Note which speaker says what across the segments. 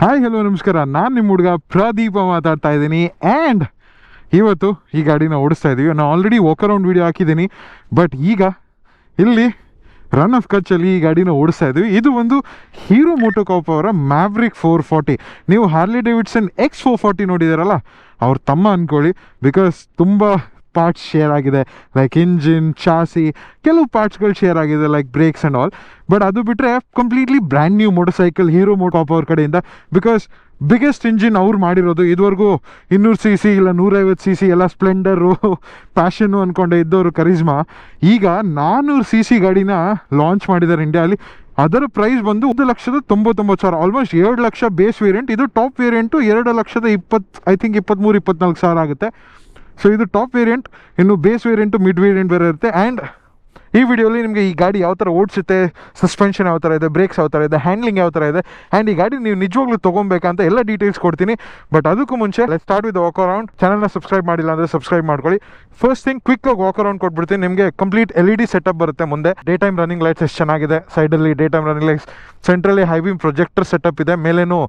Speaker 1: Hi hello ನಮಸ್ಕಾರ, ನಾನು ನಿಮ್ಮ ಹುಡುಗ ಪ್ರದೀಪ ಮಾತಾಡ್ತಾ ಇದ್ದೀನಿ. ಆ್ಯಂಡ್ ಇವತ್ತು ಈ ಗಾಡಿನ ಓಡಿಸ್ತಾ ಇದ್ದೀವಿ. ನಾನು ಆಲ್ರೆಡಿ ವಾಕ್ ಅರೌಂಡ್ ವೀಡಿಯೋ ಹಾಕಿದ್ದೀನಿ, ಬಟ್ ಈಗ ಇಲ್ಲಿ ರನ್ ಆಫ್ ಕಚ್ಚಲ್ಲಿ ಈ ಗಾಡಿನ ಓಡಿಸ್ತಾ ಇದ್ದೀವಿ. ಇದು ಒಂದು ಹೀರೋ ಮೋಟೋಕಾರ್ಪ್ ಅವರ ಮ್ಯಾವ್ರಿಕ್ 440. ನೀವು ಹಾರ್ಲಿ ಡೇವಿಡ್ಸನ್ X440 ನೋಡಿದಾರಲ್ಲ, ಅವ್ರ ತಮ್ಮ ಅಂದ್ಕೊಳ್ಳಿ. ಬಿಕಾಸ್ ತುಂಬ ಪಾರ್ಟ್ಸ್ ಶೇರ್ ಆಗಿದೆ, ಲೈಕ್ ಇಂಜಿನ್, ಚಾಸಿ, ಕೆಲವು ಪಾರ್ಟ್ಸ್ಗಳು ಶೇರ್ ಆಗಿದೆ, like brakes and all. But ಅದು ಬಿಟ್ಟರೆ completely brand new motor cycle Hero MotoCorp ಅವ್ರ ಕಡೆಯಿಂದ. ಬಿಕಾಸ್ ಬಿಗ್ಗೆಸ್ಟ್ ಇಂಜಿನ್ ಅವ್ರು ಮಾಡಿರೋದು. ಇದುವರೆಗೂ 200cc ಇಲ್ಲ 150cc ಎಲ್ಲ ಸ್ಪ್ಲೆಂಡರು, ಪ್ಯಾಷನ್ನು ಅಂದ್ಕೊಂಡೆ ಇದ್ದವರು ಕರಿಜ್ಮಾ. ಈಗ 400cc ಗಾಡಿನ ಲಾಂಚ್ ಮಾಡಿದ್ದಾರೆ ಇಂಡಿಯಾಲಿ. ಅದರ ಪ್ರೈಸ್ ಬಂದು 1,99,000, ಆಲ್ಮೋಸ್ಟ್ 2 ಲಕ್ಷ ಬೇಸ್ ವೇರಿಯಂಟ್. ಇದು ಟಾಪ್ ವೇರಿಯಂಟು 2,20,000, ಐ ಥಿಂಕ್ 23,000-24,000 ಆಗುತ್ತೆ. ಸೊ ಇದು ಟಾಪ್ ವೇರಿಯಂಟ್. ಇನ್ನು ಬೇಸ್ ವೇರಿಯಂಟು, ಮಿಡ್ ವೇರಿಯಂಟ್ ಬೇರೆ ಇರುತ್ತೆ. ಆ್ಯಂಡ್ ಈ ವಿಡಿಯೋಲಿ ನಿಮಗೆ ಈ ಗಾಡಿ ಯಾವ ಥರ ಓಡಿಸುತ್ತೆ, ಸಸ್ಪೆನ್ಷನ್ ಯಾವ ಥರ ಇದೆ, ಬ್ರೇಕ್ಸ್ ಯಾವ ಥರ ಇದೆ, ಹ್ಯಾಂಡ್ಲಿಂಗ್ ಯಾವ ಥರ ಇದೆ, ಆ್ಯಂಡ್ ಈ ಗಾಡಿ ನೀವು ನಿಜವಾಗ್ಲೂ ತೊಗೊಬೇಕಂತ ಎಲ್ಲ ಡೀಟೇಲ್ಸ್ ಕೊಡ್ತೀನಿ. ಬಟ್ ಅದಕ್ಕೂ ಮುಂಚೆ let's start with walk around. ಚಾನಲ್ನ ಸಬ್ಸ್ಕ್ರೈಬ್ ಮಾಡಿಲ್ಲ ಅಂದರೆ ಸಬ್ಸ್ಕ್ರೈಬ್ ಮಾಡ್ಕೊಳ್ಳಿ. ಫಸ್ಟ್ ಥಿಂಗ್, ಕ್ವಿಕ್ಕಾಗಿ ವಾಕ್ ಅರೌಂಡ್ ಕೊಟ್ಬಿಡ್ತೀನಿ. ನಿಮಗೆ ಕಂಪ್ಲೀಟ್ LED ಸೆಟಪ್ ಬರುತ್ತೆ ಮುಂದೆ. ಡೇ ಟೈಮ್ ರನ್ನಿಂಗ್ ಲೈಟ್ಸ್ ಎಷ್ಟು ಚೆನ್ನಾಗಿದೆ, ಸೈಡಲ್ಲಿ ಡೇ ಟೈಮ್ ರನ್ನಿಂಗ್ ಲೈಟ್ಸ್, ಸೆಂಟ್ರಲ್ಲಿ ಹೈ ಬೀಮ್ ಪ್ರೊಜೆಕ್ಟರ್ ಸೆಟಪ್ ಇದೆ, ಮೇಲೇನು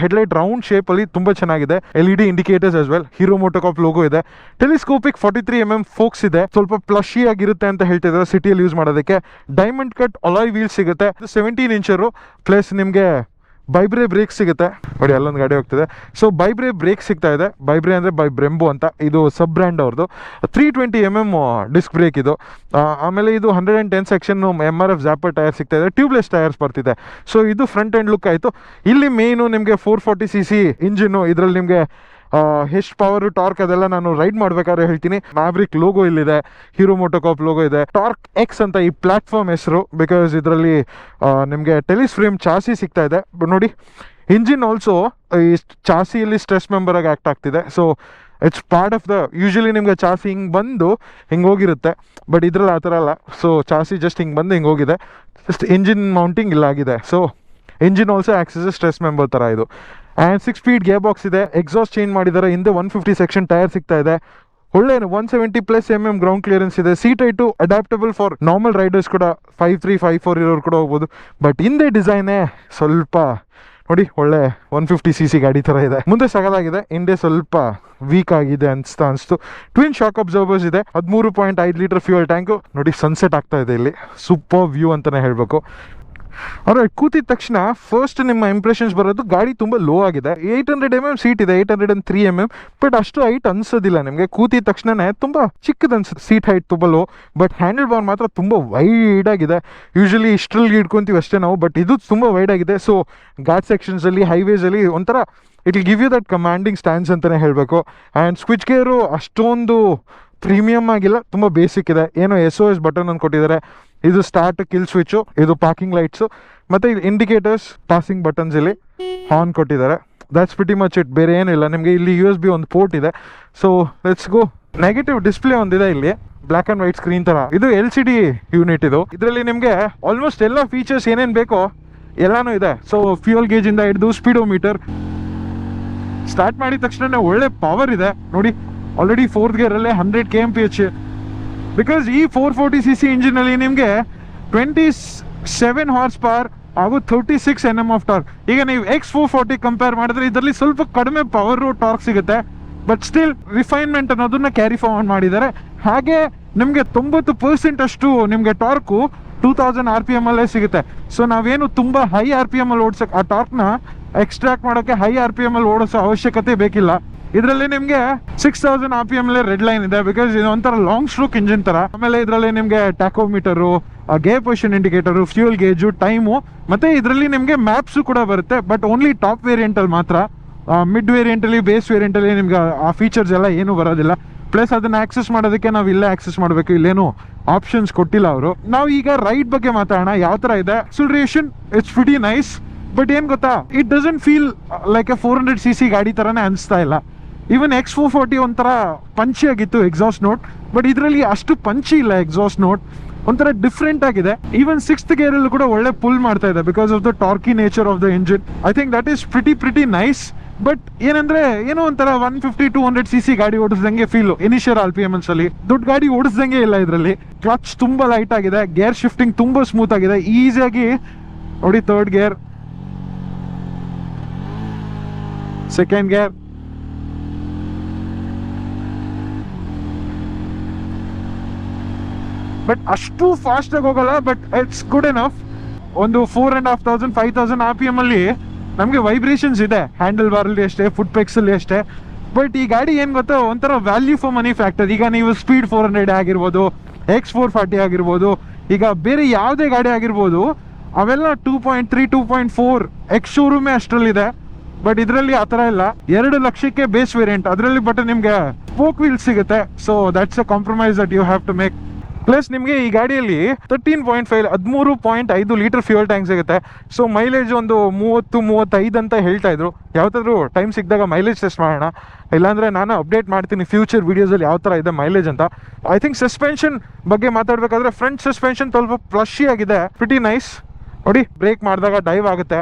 Speaker 1: ಹೆಡ್ಲೈಟ್ ರೌಂಡ್ ಶೇಪಲ್ಲಿ ತುಂಬ ಚೆನ್ನಾಗಿದೆ. LED indicators as well, Hero MotoCorp logo ಇದೆ. ಟೆಲಿಸ್ಕೋಪಿಕ್ 43mm ಫೋಕ್ಸ್ ಇದೆ, ಸ್ವಲ್ಪ ಪ್ಲಶಿ ಆಗಿರುತ್ತೆ ಅಂತ ಹೇಳ್ತಿದ್ದಾರೆ ಸಿಟಿಯಲ್ಲಿ ಯೂಸ್ ಮಾಡೋದಕ್ಕೆ. ಡೈಮಂಡ್ ಕಟ್ ಅಲಾಯ್ ವೀಲ್ ಸಿಗುತ್ತೆ, 17 ಇಂಚರು. ಪ್ಲಸ್ ನಿಮಗೆ ಬೈಬ್ರೆ ಬ್ರೇಕ್ ಸಿಗುತ್ತೆ. ನೋಡಿ ಅಲ್ಲೊಂದು ಗಾಡಿ ಹೋಗ್ತಿದೆ. ಸೊ ಬೈಬ್ರೆ ಬ್ರೇಕ್ ಸಿಗ್ತಾ ಇದೆ. ಬೈಬ್ರೆ ಅಂದರೆ ಬೈ ಬ್ರೆಂಬೋ ಅಂತ, ಇದು ಸಬ್ ಬ್ರ್ಯಾಂಡ್ ಅವ್ರದ್ದು. 320mm ಡಿಸ್ಕ್ ಬ್ರೇಕ್ ಇದು. ಆಮೇಲೆ ಇದು 110 ಸೆಕ್ಷನ್ MRF ಜಾಪರ್ ಟೈರ್ ಸಿಗ್ತಾ ಇದೆ. ಟ್ಯೂಬ್ಲೆಸ್ ಟೈರ್ಸ್ ಬರ್ತಿದೆ. ಸೊ ಇದು ಫ್ರಂಟ್ ಎಂಡ್ ಲುಕ್ ಆಯಿತು. ಇಲ್ಲಿ ಮೇಯ್ನು ನಿಮಗೆ 440cc ಇಂಜಿನ್ನು. ಇದರಲ್ಲಿ ನಿಮಗೆ ಎಷ್ಟು ಪವರ್, ಟಾರ್ಕ್ ಅದೆಲ್ಲ ನಾನು ರೈಡ್ ಮಾಡ್ಬೇಕಾದ್ರೆ ಹೇಳ್ತೀನಿ. ಮ್ಯಾವ್ರಿಕ್ ಲೋಗೋ ಇಲ್ಲಿದೆ, ಹೀರೋ ಮೋಟೋಕಾರ್ಪ್ ಲೋಗೋ ಇದೆ. ಟಾರ್ಕ್ ಎಕ್ಸ್ ಅಂತ ಈ ಪ್ಲಾಟ್ಫಾರ್ಮ್ ಹೆಸರು. ಬಿಕಾಸ್ ಇದರಲ್ಲಿ ನಿಮಗೆ ಟೆಲಿಸ್ ಫ್ರೇಮ್ ಚಾಸಿ ಸಿಗ್ತಾ ಇದೆ. ನೋಡಿ, ಇಂಜಿನ್ ಆಲ್ಸೋ ಈ ಚಾಸಿಯಲ್ಲಿ ಸ್ಟ್ರೆಸ್ ಮೆಂಬರ್ ಆಗಿ ಆ್ಯಕ್ಟ್ ಆಗ್ತಿದೆ. So it's part of the, usually ನಿಮಗೆ ಚಾಸಿ ಹಿಂಗೆ ಬಂದು ಹಿಂಗೆ ಹೋಗಿರುತ್ತೆ, ಬಟ್ ಇದ್ರಲ್ಲಿ ಆ ಥರ ಅಲ್ಲ. ಸೊ ಚಾಸಿ ಜಸ್ಟ್ ಹಿಂಗೆ ಬಂದು ಹಿಂಗೆ ಹೋಗಿದೆ, ಜಸ್ಟ್ ಇಂಜಿನ್ ಮೌಂಟಿಂಗ್ ಇಲ್ಲಾಗಿದೆ. So engine also acts as a stress member ಥರ ಇದು. ಆ್ಯಂಡ್ 6 ಸ್ಪೀಡ್ ಗೇರ್ ಬಾಕ್ಸ್ ಇದೆ. ಎಕ್ಸಾಸ್ಟ್ ಚೇಂಜ್ ಮಾಡಿದ್ದಾರೆ. ಹಿಂದೆ 150 ಸೆಕ್ಷನ್ ಟೈರ್ ಸಿಗ್ತಾ ಇದೆ. ಒಳ್ಳೆ 170+ ಗ್ರೌಂಡ್ ಕ್ಲಿಯರೆನ್ಸ್ ಇದೆ. Seat height adaptable for normal riders ಕೂಡ, 5'3", 5'4" ಇರೋರು ಕೂಡ ಹೋಗ್ಬೋದು. ಬಟ್ ಹಿಂದೆ ಡಿಸೈನೇ ಸ್ವಲ್ಪ ನೋಡಿ, ಒಳ್ಳೆ 150cc ಗಾಡಿ ಥರ ಇದೆ. ಮುಂದೆ ಸಗಲಾಗಿದೆ, ಹಿಂದೆ ಸ್ವಲ್ಪ ವೀಕ್ ಆಗಿದೆ ಅನಿಸ್ತು. ಟ್ವಿನ್ ಶಾಕ್ ಅಬ್ಸರ್ವರ್ಸ್ ಇದೆ. 13.5 ಲೀಟರ್ ಫ್ಯೂಯಲ್ ಟ್ಯಾಂಕು. ನೋಡಿ ಸನ್ಸೆಟ್ ಆಗ್ತಾ ಇದೆ ಇಲ್ಲಿ, ಸೂಪರ್ ವ್ಯೂ ಅಂತಲೇ ಹೇಳಬೇಕು. ಅವ್ರ ಕೂತಿದ ತಕ್ಷಣ ಫಸ್ಟ್ ನಿಮ್ಮ ಇಂಪ್ರೆಷನ್ಸ್ ಬರೋದು, ಗಾಡಿ ತುಂಬ ಲೋ ಆಗಿದೆ. 800mm ಸೀಟ್ ಇದೆ, 803mm, ಬಟ್ ಅಷ್ಟು ಹೈಟ್ ಅನ್ಸೋದಿಲ್ಲ ನಿಮಗೆ. ಕೂತಿದ ತಕ್ಷಣನೇ ತುಂಬ ಚಿಕ್ಕದು ಅನ್ಸುತ್ತೆ, ಸೀಟ್ ಹೈಟ್ ತುಂಬ ಲೋ. ಬಟ್ ಹ್ಯಾಂಡಲ್ ಬಾರ್ ಮಾತ್ರ ತುಂಬ ವೈಡ್ ಆಗಿದೆ. ಯೂಶಲಿ ಇಷ್ಟರಲ್ಲಿ ಹಿಡ್ಕೊತೀವಿ ಅಷ್ಟೇ ನಾವು, ಬಟ್ ಇದು ತುಂಬ ವೈಡ್ ಆಗಿದೆ. ಸೊ ಘಾಟ್ ಸೆಕ್ಷನ್ಸಲ್ಲಿ, ಹೈವೇಸಲ್ಲಿ ಒಂಥರ it will give you that commanding stance ಅಂತಲೇ ಹೇಳಬೇಕು. ಆ್ಯಂಡ್ ಸ್ವಿಚ್ ಗೇರು ಅಷ್ಟೊಂದು ಪ್ರೀಮಿಯಮ್ ಆಗಿಲ್ಲ, ತುಂಬ ಬೇಸಿಕ್ ಇದೆ. ಏನೋ SOS ಬಟನ್ ಅಂತ ಕೊಟ್ಟಿದ್ದಾರೆ. ಇದು ಸ್ಟಾರ್ಟ್ ಕಿಲ್ ಸ್ವಿಚ್ಚು, ಇದು ಪಾರ್ಕಿಂಗ್ ಲೈಟ್ಸು, ಮತ್ತು ಇದು ಇಂಡಿಕೇಟರ್ಸ್, ಪಾಸಿಂಗ್ ಬಟನ್ಸ್, ಇಲ್ಲಿ ಹಾರ್ನ್ ಕೊಟ್ಟಿದ್ದಾರೆ. That's pretty much it. ಬೇರೆ ಏನಿಲ್ಲ. ನಿಮಗೆ ಇಲ್ಲಿ USB ಒಂದು ಪೋರ್ಟ್ ಇದೆ. So let's go. Negative display ಒಂದಿದೆ ಇಲ್ಲಿ, ಬ್ಲ್ಯಾಕ್ ಆ್ಯಂಡ್ ವೈಟ್ ಸ್ಕ್ರೀನ್ ಥರ. ಇದು LCD ಯೂನಿಟ್ ಇದು. ಇದರಲ್ಲಿ ನಿಮಗೆ ಆಲ್ಮೋಸ್ಟ್ ಎಲ್ಲ ಫೀಚರ್ಸ್ ಏನೇನು ಬೇಕೋ ಎಲ್ಲನೂ ಇದೆ. ಸೊ ಫ್ಯೂಯಲ್ ಗೇಜಿಂದ ಹಿಡಿದು ಸ್ಪೀಡೋಮೀಟರ್. ಸ್ಟಾರ್ಟ್ ಮಾಡಿದ ತಕ್ಷಣ ಒಳ್ಳೆ ಪವರ್ ಇದೆ ನೋಡಿ. Already 4th ಗೇರಲ್ಲಿ 100 kmph. ಬಿಕಾಸ್ ಈ 440cc ಇಂಜಿನಲ್ಲಿ ನಿಮಗೆ 27 ಹಾರ್ಸ್ ಪವರ್ ಹಾಗೂ 36 Nm ಆಫ್ ಟಾರ್ಕ್. ಈಗ ನೀವು X440 ಕಂಪೇರ್ ಮಾಡಿದ್ರೆ ಇದರಲ್ಲಿ ಸ್ವಲ್ಪ ಕಡಿಮೆ ಪವರು, ಟಾರ್ಕ್ ಸಿಗುತ್ತೆ. ಬಟ್ ಸ್ಟಿಲ್ ರಿಫೈನ್ಮೆಂಟ್ ಅನ್ನೋದನ್ನ ಕ್ಯಾರಿ ಫಾರ್ವರ್ಡ್ ಮಾಡಿದ್ದಾರೆ. ಹಾಗೆ ನಿಮಗೆ 90% ಅಷ್ಟು ನಿಮಗೆ ಟಾರ್ಕು 2000 RPM ಅಲ್ಲೇ ಸಿಗುತ್ತೆ. ಸೊ ನಾವೇನು ತುಂಬ ಹೈ RPM ಅಲ್ಲಿ ಓಡಿಸೋಕೆ, ಆ ಟಾರ್ಕ್ನ ಎಕ್ಸ್ಟ್ರಾಕ್ಟ್ ಮಾಡೋಕ್ಕೆ ಹೈ RPM ಅಲ್ಲಿ ಓಡಿಸೋ ಅವಶ್ಯಕತೆ ಬೇಕಿಲ್ಲ. ಇದರಲ್ಲಿ ನಿಮಗೆ 6000 RPM ರೆಡ್ ಲೈನ್ ಇದೆ. ಬಿಕಾಸ್ ಇದು ಒಂಥರ ಲಾಂಗ್ ಸ್ಟ್ರೋಕ್ ಇಂಜಿನ್ ಥರ. ಆಮೇಲೆ ಇದರಲ್ಲಿ ನಿಮಗೆ tachometer, gear position indicator, fuel gauge, time, ಮತ್ತು ಇದರಲ್ಲಿ ನಿಮಗೆ ಮ್ಯಾಪ್ಸು ಕೂಡ ಬರುತ್ತೆ. ಬಟ್ ಓನ್ಲಿ ಟಾಪ್ ವೇರಿಯಂಟಲ್ಲಿ ಮಾತ್ರ. ಮಿಡ್ ವೇರಿಯಂಟಲ್ಲಿ, ಬೇಸ್ ವೇರಿಯಂಟಲ್ಲಿ ನಿಮ್ಗೆ ಆ ಫೀಚರ್ಸ್ ಎಲ್ಲ ಏನೂ ಬರೋದಿಲ್ಲ. ಪ್ಲಸ್ ಅದನ್ನು ಆಕ್ಸೆಸ್ ಮಾಡೋದಕ್ಕೆ ನಾವು ಇಲ್ಲೇ ಆಕ್ಸೆಸ್ ಮಾಡಬೇಕು. ಇಲ್ಲೇನು ಆಪ್ಷನ್ಸ್ ಕೊಟ್ಟಿಲ್ಲ ಅವರು. ನಾವು ಈಗ ರೈಡ್ ಬಗ್ಗೆ ಮಾತಾಡೋಣ. ಯಾವ ಥರ ಇದೆ acceleration? It's pretty nice. But ಏನು ಗೊತ್ತಾ, it doesn't feel like A 400cc ಗಾಡಿ ಥರನೇ ಅನಿಸ್ತಾ ಇಲ್ಲ. ಈವನ್ X440 ಒಂಥರ ಪಂಚಿ ಆಗಿತ್ತು ಎಕ್ಸಾಸ್ಟ್ ನೋಟ್, ಬಟ್ ಇದರಲ್ಲಿ ಅಷ್ಟು ಪಂಚಿ ಇಲ್ಲ ಎಕ್ಸಾಸ್ಟ್ ನೋಟ್. ಒಂಥರ ಡಿಫ್ರೆಂಟ್ ಆಗಿದೆ. ಈವನ್ 6th ಗೇರಲ್ಲೂ ಕೂಡ ಒಳ್ಳೆ ಪುಲ್ ಮಾಡ್ತಾ ಇದೆ because of the torquey nature of the engine. I think that is pretty nice. But ಏನಂದ್ರೆ ಏನೋ ಒಂಥರ 150-200cc ಗಾಡಿ ಓಡಿಸ್ದಂಗೆ ಫೀಲು ಇನಿಷಿಯಲ್ RPMs ಅಲ್ಲಿ. ದೊಡ್ಡ ಗಾಡಿ ಓಡಿಸ್ದಂಗೆ ಇಲ್ಲ ಇದರಲ್ಲಿ. ಕ್ಲಚ್ ತುಂಬಾ ಲೈಟ್ ಆಗಿದೆ, ಗೇರ್ ಶಿಫ್ಟಿಂಗ್ ತುಂಬಾ ಸ್ಮೂತ್ ಆಗಿದೆ, ಈಸಿಯಾಗಿ ನೋಡಿ. 3rd gear second gear, but ಅಷ್ಟು ಫಾಸ್ಟ್ ಆಗಿ ಹೋಗಲ್ಲ, ಬಟ್ ಇಟ್ಸ್ ಗುಡ್ ಎನಫ್. ಒಂದು 4,500 5,000 RPM ಅಲ್ಲಿ ನಮಗೆ ವೈಬ್ರೇಷನ್ಸ್ ಇದೆ, ಹ್ಯಾಂಡಲ್ ಬಾರ್ ಅಲ್ಲಿ ಅಷ್ಟೇ, ಫುಟ್ ಪೆಕ್ಸ್ ಅಲ್ಲಿ ಅಷ್ಟೇ. ಬಟ್ ಈ ಗಾಡಿ ಏನ್ ಗೊತ್ತಾ, ಒಂಥರ ವ್ಯಾಲ್ಯೂ ಫಾರ್ ಮನಿ ಫ್ಯಾಕ್ಟರ್. ಈಗ ನೀವು ಸ್ಪೀಡ್ 400 ಆಗಿರ್ಬೋದು, X440 ಆಗಿರ್ಬೋದು, ಈಗ ಬೇರೆ ಯಾವುದೇ ಗಾಡಿ ಆಗಿರ್ಬೋದು, ಅವೆಲ್ಲ 2.3 2.4 ಎಕ್ಸ್ ಶೋರೂಮೇ ಅಷ್ಟರಲ್ಲಿದೆ. ಬಟ್ ಇದರಲ್ಲಿ ಆ ಥರ ಇಲ್ಲ. 2 ಲಕ್ಷಕ್ಕೆ ಬೇಸ್ ವೇರಿಯಂಟ್ ಅದರಲ್ಲಿ, ಬಟ್ ನಿಮಗೆ ಸ್ಪೋಕ್ ವೀಲ್ಸ್ ಸಿಗುತ್ತೆ. So that's a compromise that you have to make. Plus ನಿಮಗೆ ಈ ಗಾಡಿಯಲ್ಲಿ 13.5 ಲೀಟರ್ ಫ್ಯೂಯಲ್ ಟ್ಯಾಂಕ್ ಸಿಗುತ್ತೆ. ಸೊ ಮೈಲೇಜ್ ಒಂದು 30-35 ಅಂತ ಹೇಳ್ತಾ ಇದ್ರು. ಯಾವತ್ತಾದ್ರೂ ಟೈಮ್ ಸಿಕ್ಕಿದಾಗ ಮೈಲೇಜ್ ಟೆಸ್ಟ್ ಮಾಡೋಣ, ಇಲ್ಲಾಂದರೆ ನಾನು ಅಪ್ಡೇಟ್ ಮಾಡ್ತೀನಿ ಫ್ಯೂಚರ್ ವೀಡಿಯೋಸಲ್ಲಿ ಯಾವ ಥರ ಇದೆ ಮೈಲೇಜ್ ಅಂತ. ಐ ಥಿಂಕ್ ಸಸ್ಪೆನ್ಷನ್ ಬಗ್ಗೆ ಮಾತಾಡಬೇಕಾದ್ರೆ ಫ್ರಂಟ್ ಸಸ್ಪೆನ್ಷನ್ ಸ್ವಲ್ಪ ಫ್ಲಶಿ ಆಗಿದೆ, ಪ್ರಿಟಿ ನೈಸ್. ನೋಡಿ, ಬ್ರೇಕ್ ಮಾಡಿದಾಗ ಡೈವ್ ಆಗುತ್ತೆ.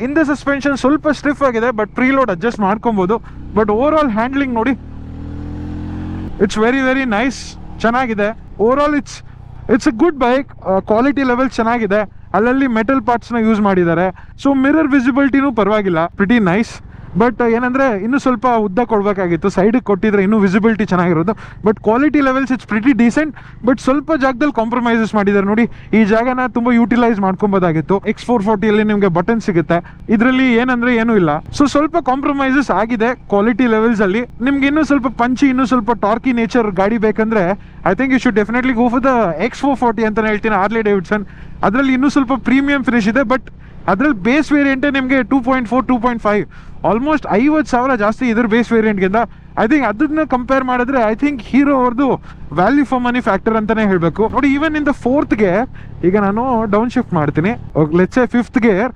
Speaker 1: ಹಿಂದೆ ಸಸ್ಪೆನ್ಷನ್ ಸ್ವಲ್ಪ ಸ್ಟಿಫ್ ಆಗಿದೆ, ಬಟ್ ಪ್ರೀಲೋಡ್ ಅಡ್ಜಸ್ಟ್ ಮಾಡ್ಕೊಬೋದು. ಬಟ್ ಓವರ್ ಆಲ್ ಹ್ಯಾಂಡ್ಲಿಂಗ್ ನೋಡಿ, ಇಟ್ಸ್ ವೆರಿ ವೆರಿ ನೈಸ್, ಚೆನ್ನಾಗಿದೆ. Over all it's a good bike. Quality level ಚೆನ್ನಾಗಿದೆ, ಅಲ್ಲಲ್ಲಿ ಮೆಟಲ್ ಪಾರ್ಟ್ಸ್ನ ಯೂಸ್ ಮಾಡಿದ್ದಾರೆ. ಸೊ ಮಿರರ್ ವಿಸಿಬಿಲಿಟಿನೂ ಪರವಾಗಿಲ್ಲ, ಪ್ರಿಟಿ ನೈಸ್. ಬಟ್ ಏನಂದರೆ ಇನ್ನೂ ಸ್ವಲ್ಪ ಉದ್ದ ಕೊಡಬೇಕಾಗಿತ್ತು, ಸೈಡಿಗೆ ಕೊಟ್ಟಿದ್ರೆ ಇನ್ನೂ ವಿಸಿಬಿಲಿಟಿ ಚೆನ್ನಾಗಿರೋದು. But quality levels it's pretty decent. But ಸ್ವಲ್ಪ ಜಾಗದಲ್ಲಿ ಕಾಂಪ್ರಮೈಸಸ್ ಮಾಡಿದ್ದಾರೆ ನೋಡಿ. ಈ ಜಾಗನ ತುಂಬ ಯೂಟಿಲೈಸ್ ಮಾಡ್ಕೊಬೋದಾಗಿತ್ತು. X440 ನಿಮಗೆ ಬಟನ್ ಸಿಗುತ್ತೆ, ಇದರಲ್ಲಿ ಏನಂದ್ರೆ ಏನೂ ಇಲ್ಲ. ಸೊ ಸ್ವಲ್ಪ ಕಾಂಪ್ರಮೈಸಸ್ ಆಗಿದೆ ಕ್ವಾಲಿಟಿ ಲೆವೆಲ್ಸ್ ಅಲ್ಲಿ. ನಿಮ್ಗೆ ಇನ್ನೂ ಸ್ವಲ್ಪ ಪಂಚಿ, ಇನ್ನೂ ಸ್ವಲ್ಪ ಟಾರ್ಕಿ ನೇಚರ್ ಗಾಡಿ ಬೇಕಂದ್ರೆ I think you should definitely go for the X440 ಅಂತ ಹೇಳ್ತೀನಿ, ಹಾರ್ಲೆ ಡೇವಿಡ್ಸನ್. ಅದರಲ್ಲಿ ಇನ್ನೂ ಸ್ವಲ್ಪ ಪ್ರೀಮಿಯಂ ಫಿನಿಶ್ ಇದೆ. ಬಟ್ ಅದ್ರಲ್ಲಿ ಬೇಸ್ ವೇರಿಯಂಟೇ ನಿಮಗೆ 2.4 2.5 ಆಲ್ಮೋಸ್ಟ್ 50,000 ಜಾಸ್ತಿ ಇದ್ರ ಬೇಸ್ ವೇರಿಯಂಟ್ಗಿಂತ. ಐ ಥಿಂಕ್ ಅದನ್ನ ಕಂಪೇರ್ ಮಾಡಿದ್ರೆ ಐ ಥಿಂಕ್ ಹೀರೋ ಅವ್ರದ್ದು ವ್ಯಾಲ್ಯೂ ಫಾರ್ ಮನಿ ಫ್ಯಾಕ್ಟರ್ ಅಂತಾನೆ ಹೇಳಬೇಕು. ನೋಡಿ, even in the 4th gear ಈಗ ನಾನು ಡೌನ್ ಶಿಫ್ಟ್ ಮಾಡ್ತೀನಿ. ಲೆಟ್ಸ್ ಸೇ 5th ಗೇರ್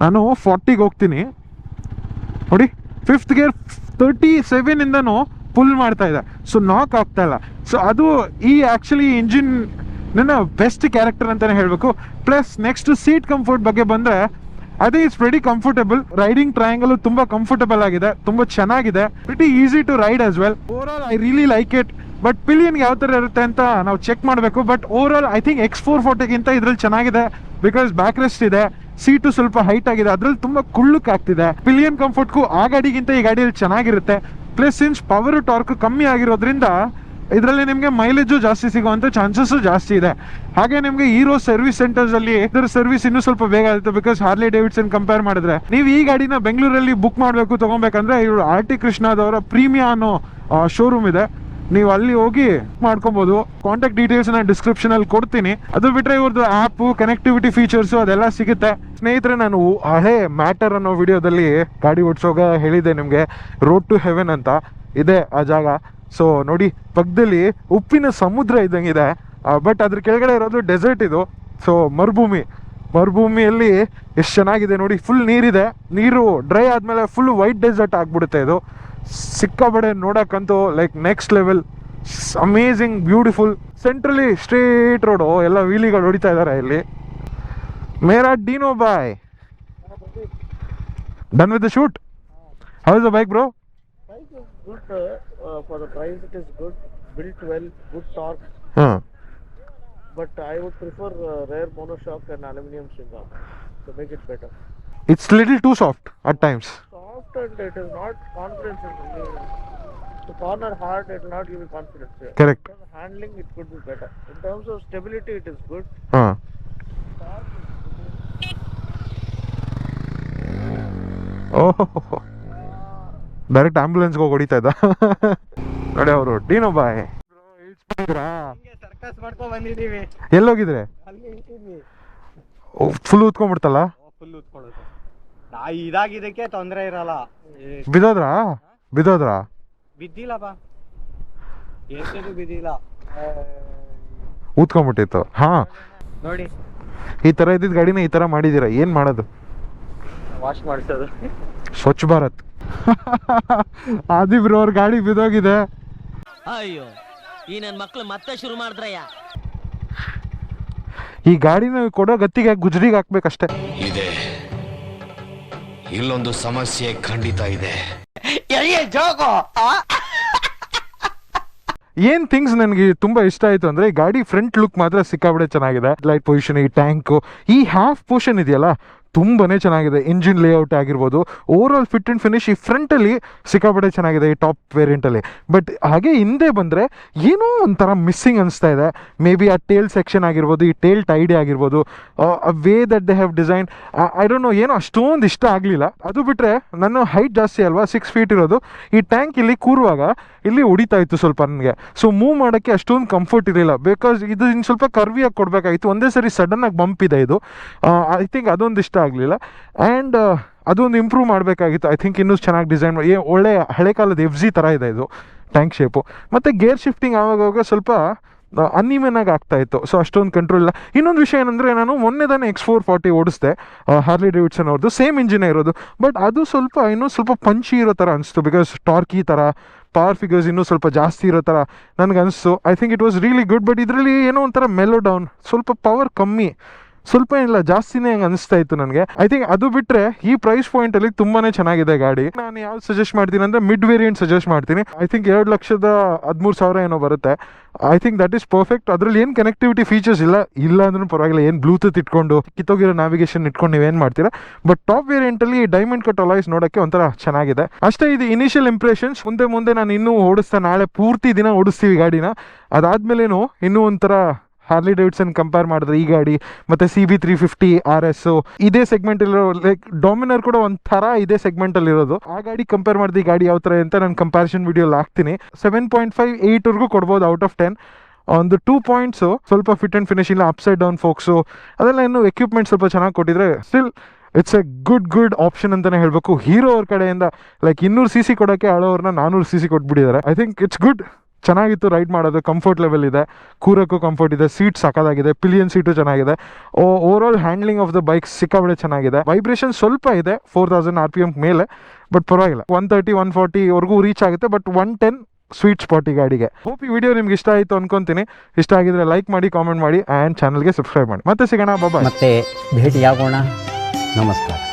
Speaker 1: ನಾನು 40ಗೆ ಹೋಗ್ತೀನಿ. ನೋಡಿ, 5th ಗೇರ್ 37 ಇಂದನೂ ಪುಲ್ ಮಾಡ್ತಾ ಇದೆ. ಸೊ ನಾಕ್ ಆಗ್ತಾ ಇಲ್ಲ. ಸೊ ಅದು ಈ ಆ್ಯಕ್ಚುಲಿ ಇಂಜಿನ್ ನನ್ನ ಬೆಸ್ಟ್ ಕ್ಯಾರೆಕ್ಟರ್ ಅಂತಾನೆ ಹೇಳಬೇಕು. ಪ್ಲಸ್ ನೆಕ್ಸ್ಟ್ ಸೀಟ್ ಕಂಫರ್ಟ್ ಬಗ್ಗೆ ಬಂದರೆ I think it's very comfortable. Riding triangle ತುಂಬ ಕಂಫರ್ಟಬಲ್ ಆಗಿದೆ, ತುಂಬ ಚೆನ್ನಾಗಿದೆ, pretty easy to ride as well. Over all I really like it. But pillion ಯಾವ ಥರ ಇರುತ್ತೆ ಅಂತ ನಾವು ಚೆಕ್ ಮಾಡಬೇಕು. But over all I think X440ಗಿಂತ ಇದ್ರಲ್ಲಿ ಚೆನ್ನಾಗಿದೆ, ಬಿಕಾಸ್ ಬ್ಯಾಕ್ ರೆಸ್ಟ್ ಇದೆ, ಸೀಟು ಸ್ವಲ್ಪ ಹೈಟ್ ಆಗಿದೆ, ಅದ್ರಲ್ಲಿ ತುಂಬ ಕುಳ್ಳುಕ್ ಆಗ್ತಿದೆ. ಪಿಲಿಯನ್ ಕಂಫರ್ಟ್ಗೂ ಆ ಗಾಡಿಗಿಂತ ಈ ಗಾಡಿಯಲ್ಲಿ ಚೆನ್ನಾಗಿರುತ್ತೆ. ಪ್ಲಸ್ ಸಿನ್ಸ್ ಪವರ್ ಟಾರ್ಕ್ ಕಮ್ಮಿ ಆಗಿರೋದ್ರಿಂದ ಇದರಲ್ಲಿ ನಿಮಗೆ ಮೈಲೇಜು ಜಾಸ್ತಿ ಸಿಗುವಂಥ ಚಾನ್ಸಸ್ಸು ಜಾಸ್ತಿ ಇದೆ. ಹಾಗೆ ನಿಮಗೆ ಹೀರೋ ಸರ್ವಿಸ್ ಸೆಂಟರ್ಸ್ ಅಲ್ಲಿ ಇದರ ಸರ್ವಿಸ್ ಇನ್ನೂ ಸ್ವಲ್ಪ ಬೇಗ ಆಗುತ್ತೆ. ಬಿಕಾಸ್ ಹಾರ್ಲೆ ಡೇವಿಡ್ಸನ್ ಕಂಪೇರ್ ಮಾಡಿದ್ರೆ ನೀವು ಈ ಗಾಡಿನ ಬೆಂಗಳೂರಲ್ಲಿ ಬುಕ್ ಮಾಡಬೇಕು ತಗೊಬೇಕಂದ್ರೆ ಇವರು RT ಕೃಷ್ಣದವರ ಪ್ರೀಮಿಯಾ ಅನ್ನೋ ಶೋರೂಮ್ ಇದೆ, ನೀವು ಅಲ್ಲಿ ಹೋಗಿ ಮಾಡ್ಕೊಬೋದು. ಕಾಂಟ್ಯಾಕ್ಟ್ ಡೀಟೇಲ್ಸ್ ನಾನು ಡಿಸ್ಕ್ರಿಪ್ಷನ್ ಅಲ್ಲಿ ಕೊಡ್ತೀನಿ. ಅದು ಬಿಟ್ರೆ ಇವ್ರದ್ದು ಆ್ಯಪ್, ಕನೆಕ್ಟಿವಿಟಿ ಫೀಚರ್ಸು ಅದೆಲ್ಲ ಸಿಗುತ್ತೆ. ಸ್ನೇಹಿತರೆ, ನಾನು ಹಳೆ ಮ್ಯಾಟರ್ ಅನ್ನೋ ವಿಡಿಯೋದಲ್ಲಿ ಗಾಡಿ ಓಡಿಸೋಗ ಹೇಳಿದ್ದೆ ನಿಮಗೆ, ರೋಡ್ ಟು ಹೆವೆನ್ ಅಂತ ಇದೆ ಆ ಜಾಗ. ಸೊ ನೋಡಿ, ಪಕ್ಕದಲ್ಲಿ ಉಪ್ಪಿನ ಸಮುದ್ರ ಇದ್ದಂಗಿದೆ, ಬಟ್ ಅದ್ರ ಕೆಳಗಡೆ ಇರೋದು ಡೆಸರ್ಟ್ ಇದು. ಸೊ ಮರುಭೂಮಿಯಲ್ಲಿ ಎಷ್ಟು ಚೆನ್ನಾಗಿದೆ ನೋಡಿ, ಫುಲ್ ನೀರಿದೆ. ನೀರು ಡ್ರೈ ಆದಮೇಲೆ ಫುಲ್ ವೈಟ್ ಡೆಸರ್ಟ್ ಆಗಿಬಿಡುತ್ತೆ ಇದು. ಸಿಕ್ಕಾಬಡೆ ನೋಡಕ್ಕಂತೂ like next level, amazing, beautiful. Centrally straight road, ಎಲ್ಲ ವೀಲಿಗಳು ಹೊಡಿತಾ ಇದ್ದಾರೆ ಇಲ್ಲಿ. ಮೇರಾ Dino boy, done with the shoot. How is the bike bro?
Speaker 2: Good for the price. It is good, built well, good torque. But I would prefer rear monoshock and aluminum string arm to make it better.
Speaker 1: It's little too soft at times.
Speaker 2: Soft, and it is not confidence in me. To corner hard, it will not give you confidence here.
Speaker 1: Correct.
Speaker 2: In terms of handling, it could be better. In terms of stability, it is good.
Speaker 1: Oh, direct ಆಂಬ್ಯುಲೆನ್ಸ್ಗೆ ಹೋಗಿ ಹೊಡಿತಾ ಇದ್ದ ನೋಡಿ ಅವರು. ಡೀನೋ ಬಾಯ್,
Speaker 2: circus ಮಾಡ್ಕೊ ಬಂದಿದ್ದೀವಿ.
Speaker 1: ಎಲ್ಲೋಗಿದ್ರೆ?
Speaker 2: ಅಲ್ಲಿ ಇಟ್ಟಿದ್ವಿ.
Speaker 1: Full ಉತ್ಕೊಂಡ್ಬಿಡ್ತಲ್ಲ?
Speaker 2: Full ಉತ್ಕೊಳ್ಳೋದು. ಇದಾಗಿದ್ದಕ್ಕೆ ತೊಂದರೆ ಇರಲ್ಲ.
Speaker 1: ಬಿದ್ದೋದ್ರಾ?
Speaker 2: ಬಿದ್ದಿಲ್ಲ ಬಾ, ಎಷ್ಟು ಬಿದ್ದಿಲ್ಲ,
Speaker 1: ಉತ್ಕೊಂಡ್ಬಿಟ್ಟಿತ್ತು. ಹಾ
Speaker 2: ನೋಡಿ,
Speaker 1: ಈ ತರ ಇದ್ದಿದ್ದ ಗಾಡಿನ ಈ ತರ ಮಾಡಿದೀರಾ, ಏನ್ ಮಾಡೋದು?
Speaker 2: ವಾಶ್ ಮಾಡಿಸೋದು.
Speaker 1: ಸ್ವಚ್ಛ ಭಾರತ್. ಆದಿಬ್ರು ಅವ್ರ ಗಾಡಿ ಬಿದ್ದೋಗಿದೆ.
Speaker 3: ಅಯ್ಯೋ, ಈ ನನ್ನ ಮಕ್ಳು ಮತ್ತೆ ಶುರು ಮಾಡಿದ್ರಯ್ಯ.
Speaker 1: ಈ ಗಾಡಿನ ಕೊಡೋ ಗತ್ತಿಗೆ ಗುಜ್ರಿಗೆ ಹಾಕ್ಬೇಕಷ್ಟೇ.
Speaker 4: ಇದೆ, ಇಲ್ಲೊಂದು ಸಮಸ್ಯೆ ಖಂಡಿತ ಇದೆ.
Speaker 1: ಏನ್ ಥಿಂಗ್ಸ್ ನನಗೆ ತುಂಬಾ ಇಷ್ಟ ಆಯ್ತು ಅಂದ್ರೆ, ಈ ಗಾಡಿ ಫ್ರಂಟ್ ಲುಕ್ ಮಾತ್ರ ಸಿಕ್ಕಾಬಿಡೆ ಚೆನ್ನಾಗಿದೆ. ಲೈಟ್ ಪೊಸಿಷನ್, ಈ ಟ್ಯಾಂಕು, ಈ ಹಾಫ್ ಪೋರ್ಷನ್ ಇದೆಯಲ್ಲ ತುಂಬಾ ಚೆನ್ನಾಗಿದೆ. ಇಂಜಿನ್ ಲೇಔಟ್ ಆಗಿರ್ಬೋದು, over all fit and finish ಈ ಫ್ರಂಟಲ್ಲಿ ಸಿಕ್ಕಾಪಟ್ಟೆ ಚೆನ್ನಾಗಿದೆ ಈ ಟಾಪ್ ವೇರಿಯಂಟಲ್ಲಿ. ಬಟ್ ಹಾಗೆ ಹಿಂದೆ ಬಂದರೆ ಏನೋ ಒಂಥರ ಮಿಸ್ಸಿಂಗ್ ಅನಿಸ್ತಾ ಇದೆ. ಮೇ ಬಿ ಆ ಟೇಲ್ ಸೆಕ್ಷನ್ ಆಗಿರ್ಬೋದು, ಈ ಟೇಲ್ ಟೈಡಿ ಆಗಿರ್ಬೋದು, way that they have design, I don't know, ಏನೋ ಅಷ್ಟೊಂದು ಇಷ್ಟ ಆಗಲಿಲ್ಲ. ಅದು ಬಿಟ್ಟರೆ ನನ್ನ ಹೈಟ್ ಜಾಸ್ತಿ ಅಲ್ವಾ, 6 ಫೀಟ್ ಇರೋದು, ಈ ಟ್ಯಾಂಕ್ ಇಲ್ಲಿ ಕೂರುವಾಗ ಇಲ್ಲಿ ಹೊಡಿತಾ ಇತ್ತು ಸ್ವಲ್ಪ ನನಗೆ. ಸೊ ಮೂವ್ ಮಾಡೋಕ್ಕೆ ಅಷ್ಟೊಂದು ಕಂಫರ್ಟ್ ಇರಲಿಲ್ಲ, ಬಿಕಾಸ್ ಇದು ಇನ್ನು ಸ್ವಲ್ಪ ಕರ್ವಿಯಾಗಿ ಕೊಡಬೇಕಾಗಿತ್ತು. ಒಂದೇ ಸರಿ ಸಡನ್ನಾಗಿ ಬಂಪ್ ಇದೆ ಇದು. ಐ ಥಿಂಕ್ ಅದೊಂದು ಇಷ್ಟ ಆಗಲಿಲ್ಲ. ಆ್ಯಂಡ್ ಅದೊಂದು ಇಂಪ್ರೂವ್ ಮಾಡಬೇಕಾಗಿತ್ತು. ಐ ಥಿಂಕ್ ಇನ್ನೂ ಚೆನ್ನಾಗಿ ಡಿಸೈನ್ ಒಳ್ಳೆ ಹಳೆ ಕಾಲದ FZ ಥರ ಇದೆ ಇದು ಟ್ಯಾಂಕ್ ಶೇಪು. ಮತ್ತು ಗೇರ್ ಶಿಫ್ಟಿಂಗ್ ಆವಾಗ ಸ್ವಲ್ಪ ಅನ್ಈವನ್ ಆಗಿ ಆಗ್ತಾ ಇತ್ತು, ಸೊ ಅಷ್ಟೊಂದು ಕಂಟ್ರೋಲ್ ಇಲ್ಲ. ಇನ್ನೊಂದು ವಿಷಯ ಏನಂದರೆ, ನಾನು ಮೊನ್ನೆದಾನೆ X440 ಓಡಿಸ್ದೆ, ಹಾರ್ಲಿ ಡೇವಿಡ್ಸನ್ ಅವ್ರದ್ದು, ಸೇಮ್ ಇಂಜಿನೇ ಇರೋದು. ಬಟ್ ಅದು ಇನ್ನೂ ಸ್ವಲ್ಪ ಪಂಚಿ ಇರೋ ಥರ ಅನಿಸ್ತು, ಬಿಕಾಸ್ ಟಾರ್ಕಿ ಥರ ಪವರ್ ಫಿಗರ್ಸ್ ಇನ್ನೂ ಸ್ವಲ್ಪ ಜಾಸ್ತಿ ಇರೋ ಥರ ನನಗೆ ಅನಿಸ್ತು. I think it was really good. But ಇದರಲ್ಲಿ ಏನೋ ಒಂಥರ ಮೆಲೋ ಡೌನ್, ಸ್ವಲ್ಪ ಪವರ್ ಕಮ್ಮಿ, ಸ್ವಲ್ಪ ಏನಿಲ್ಲ ಜಾಸ್ತಿನೇ ಹಂಗೆ ಅನಿಸ್ತಾ ಇತ್ತು ನನಗೆ. ಐ ಥಿಂಕ್ ಅದು ಬಿಟ್ಟರೆ ಈ ಪ್ರೈಸ್ ಪಾಯಿಂಟಲ್ಲಿ ತುಂಬಾ ಚೆನ್ನಾಗಿದೆ ಗಾಡಿ. ನಾನು ಯಾವ್ದು ಸಜೆಸ್ಟ್ ಮಾಡ್ತೀನಿ ಅಂದರೆ ಮಿಡ್ ವೇರಿಯಂಟ್ ಸಜೆಸ್ಟ್ ಮಾಡ್ತೀನಿ. ಐ ಥಿಂಕ್ 2,13,000 ಏನೋ ಬರುತ್ತೆ. I think that is perfect. ಅದರಲ್ಲಿ ಏನು ಕನೆಕ್ಟಿವಿಟಿ ಫೀಚರ್ಸ್ ಇಲ್ಲ ಅಂದ್ರೂ ಪರವಾಗಿಲ್ಲ, ಏನು ಬ್ಲೂಟೂತ್ ಇಟ್ಕೊಂಡು ಕಿತ್ತೋಗಿರೋ ನ್ಯಾವಿಗೇಷನ್ ಇಟ್ಕೊಂಡು ನೀವೇನು ಮಾಡ್ತೀರಾ. ಬಟ್ ಟಾಪ್ ವೇರಿಯಂಟಲ್ಲಿ ಡೈಮಂಡ್ ಕಟ್ ಅಲಾಯ್ಸ್ ನೋಡೋಕ್ಕೆ ಒಂಥರ ಚೆನ್ನಾಗಿದೆ ಅಷ್ಟೇ. ಇದು ಇನಿಷಿಯಲ್ ಇಂಪ್ರೆಷನ್ಸ್. ಮುಂದೆ ನಾನು ಇನ್ನೂ ಓಡಿಸ್ತಾ, ನಾಳೆ ಪೂರ್ತಿ ದಿನ ಓಡಿಸ್ತೀವಿ ಗಾಡಿನ. ಅದಾದ್ಮೇಲೇನು ಇನ್ನೂ ಒಂಥರ ಹಾರ್ಲಿ ಡೇವಿಡ್ಸನ್ ಕಂಪೇರ್ ಮಾಡಿದ್ರೆ ಈ ಗಾಡಿ ಮತ್ತು CB350 RS ಇದೇ ಸೆಗ್ಮೆಂಟಲ್ಲಿರೋ, ಲೈಕ್ ಡಾಮಿನರ್ ಕೂಡ ಒಂಥರ ಇದೇ ಸೆಗ್ಮೆಂಟಲ್ಲಿರೋದು. ಆ ಗಾಡಿ ಕಂಪೇರ್ ಮಾಡಿದ್ರೆ ಈ ಗಾಡಿ ಯಾವ ಥರ ಅಂತ ನಾನು ಕಂಪ್ಯಾರಿಸನ್ ವಿಡಿಯೋಲಿ ಹಾಕ್ತೀನಿ. 7.5, 8ವರೆಗೂ ಕೊಡ್ಬೋದು ಔಟ್ ಆಫ್ 10. ಒಂದು 2 ಪಾಯಿಂಟ್ಸು ಸ್ವಲ್ಪ ಫಿಟ್ ಆ್ಯಂಡ್ ಫಿನಿಶ್ ಇಲ್ಲ, ಅಪ್ಸೈಡ್ ಡೌನ್ ಫೋಕ್ಸು ಅದೆಲ್ಲ, ಇನ್ನೂ ಎಕ್ವಿಪ್ಮೆಂಟ್ ಸ್ವಲ್ಪ ಚೆನ್ನಾಗಿ ಕೊಟ್ಟಿದ್ರೆ still it's a good option ಅಂತಲೇ ಹೇಳಬೇಕು. ಹೀರೋ ಅವ್ರ ಕಡೆಯಿಂದ ಲೈಕ್ 200cc ಕೊಡೋಕ್ಕೆ ಆಳೋವ್ರನ್ನ 400cc ಕೊಟ್ಬಿಟ್ಟಿದ್ದಾರೆ. I think it's good. ಚೆನ್ನಾಗಿತ್ತು ರೈಡ್ ಮಾಡೋದು, ಕಂಫರ್ಟ್ ಲೆವೆಲ್ ಇದೆ, ಕೂರಕ್ಕೂ ಕಂಫರ್ಟ್ ಇದೆ, ಸೀಟ್ ಸಾಕಾಗಿದೆ, ಪಿಲಿಯನ್ ಸೀಟು ಚೆನ್ನಾಗಿದೆ. Over all handling of the bike ಸಿಕ್ಕಾಬಳೆ ಚೆನ್ನಾಗಿದೆ. ವೈಬ್ರೇಷನ್ ಸ್ವಲ್ಪ ಇದೆ 4000 RPM ಮೇಲೆ, ಬಟ್ ಪರವಾಗಿಲ್ಲ. 130, 140ವರೆಗೂ ರೀಚ್ ಆಗುತ್ತೆ. ಬಟ್ 110 ಸ್ವೀಟ್ ಸ್ಪಾಟ್ ಈ ಗಾಡಿಗೆ. ಹೋಪ್ ಈ ವಿಡಿಯೋ ನಿಮ್ಗೆ ಇಷ್ಟ ಆಯಿತು ಅನ್ಕೊಂತೀನಿ. ಇಷ್ಟ ಆಗಿದ್ರೆ ಲೈಕ್ ಮಾಡಿ, ಕಾಮೆಂಟ್ ಮಾಡಿ, ಆ್ಯಂಡ್ ಚಾನಲ್ಗೆ ಸಬ್ಸ್ಕ್ರೈಬ್ ಮಾಡಿ. ಮತ್ತೆ ಸಿಗೋಣ, ಬಾಯ್.
Speaker 5: ಮತ್ತೆ ಭೇಟಿಯಾಗೋಣ. ನಮಸ್ಕಾರ.